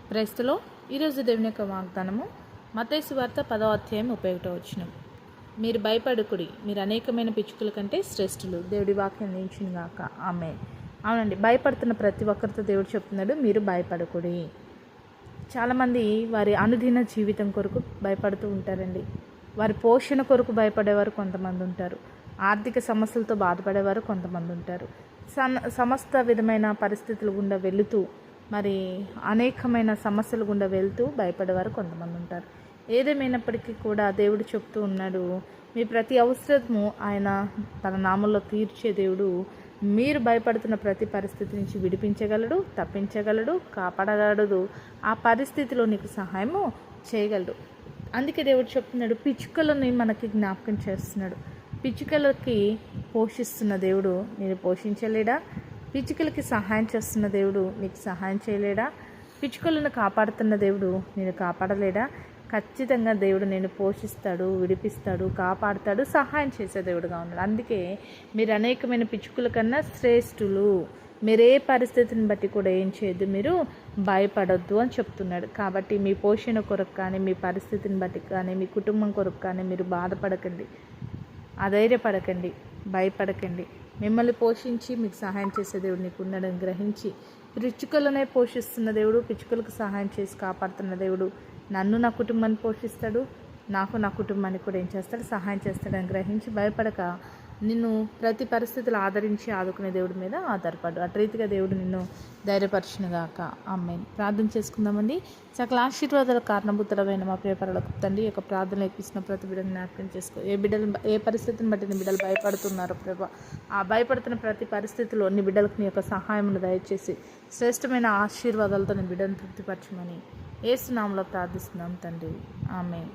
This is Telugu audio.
క్రైస్తలో ఈరోజు దేవుని యొక్క వాగ్దానము మత్తయి సువార్త 10వ అధ్యాయం 31వ వచనం. మీరు భయపడకుడి, మీరు అనేకమైన పిచ్చుకల కంటే శ్రేష్ఠులు. దేవుడి వాక్యం నిలిచిన గాక. ఆమేన్. అవునండి, భయపడుతున్న ప్రతి ఒక్కరితో దేవుడు చెప్తున్నాడు, మీరు భయపడకుడి. చాలామంది వారి అనుదిన జీవితం కొరకు భయపడుతూ ఉంటారండి. వారి పోషణ కొరకు భయపడేవారు కొంతమంది ఉంటారు. ఆర్థిక సమస్యలతో బాధపడేవారు కొంతమంది ఉంటారు. సమస్త విధమైన పరిస్థితుల గుండా వెళుతూ మరి అనేకమైన సమస్యల గుండా వెళ్తూ భయపడేవారు కొంతమంది ఉంటారు. ఏదేమైనప్పటికీ కూడా దేవుడు చెప్తూ ఉన్నాడు, మీ ప్రతి అవసరము ఆయన తన నామంలో తీర్చే దేవుడు. మీరు భయపడుతున్న ప్రతి పరిస్థితి నుంచి విడిపించగలడు, తప్పించగలడు, కాపాడగలడు. ఆ పరిస్థితిలో నీకు సహాయము చేయగలడు. అందుకే దేవుడు చెప్తున్నాడు, పిచ్చుకలని మనకి జ్ఞాపకం చేస్తున్నాడు. పిచ్చుకలకి పోషిస్తున్న దేవుడు నేను పోషించలేడా? పిచ్చుకలకి సహాయం చేస్తున్న దేవుడు నీకు సహాయం చేయలేడా? పిచ్చుకలను కాపాడుతున్న దేవుడు నేను కాపాడలేడా? ఖచ్చితంగా దేవుడు నేను పోషిస్తాడు, విడిపిస్తాడు, కాపాడుతాడు, సహాయం చేసే దేవుడుగా ఉన్నాడు. అందుకే మీరు అనేకమైన పిచ్చుకల కన్నా శ్రేష్ఠులు. మీరే పరిస్థితిని బట్టి కూడా ఏం చేయొద్దు, మీరు భయపడొద్దు అని చెప్తున్నాడు. కాబట్టి మీ పోషణ కొరకు కానీ, మీ పరిస్థితిని బట్టి కానీ, మీ కుటుంబం కొరకు కానీ మీరు బాధపడకండి, అధైర్యపడకండి, భయపడకండి. మిమ్మల్ని పోషించి మీకు సహాయం చేసే దేవుడు నీకు ఉండడం గ్రహించి, పిచ్చుకలనే పోషిస్తున్న దేవుడు, పిచ్చుకలకు సహాయం చేసి కాపాడుతున్న దేవుడు నన్ను, నా కుటుంబాన్ని పోషిస్తాడు, నాకు, నా కుటుంబానికి కూడా ఏం చేస్తాడు, సహాయం చేస్తాడని గ్రహించి భయపడక నిన్ను ప్రతి పరిస్థితులు ఆదరించి ఆదుకునే దేవుడి మీద ఆధారపడు. అటు రీతిగా దేవుడు నిన్ను ధైర్యపరచునుగాక. ఆమేన్. ప్రార్థన చేసుకుందామండి. సకల ఆశీర్వాదాల కారణభూతులమైన మా ప్రియపరులకు తండ్రి యొక్క ప్రార్థన ఎక్కిస్తున్న ప్రతి బిడ్డను జ్ఞాపకం చేసుకో. ఏ పరిస్థితిని బట్టి నీ బిడ్డలు భయపడుతున్నారు ప్రభా, ఆ భయపడుతున్న ప్రతి పరిస్థితిలో నీ బిడ్డలకు నీ యొక్క సహాయమును దయచేసి శ్రేష్టమైన ఆశీర్వాదాలతో నీ బిడ్డను తృప్తిపరచమని యేసు నామములో ప్రార్థిస్తున్నాం తండ్రి. ఆమేన్.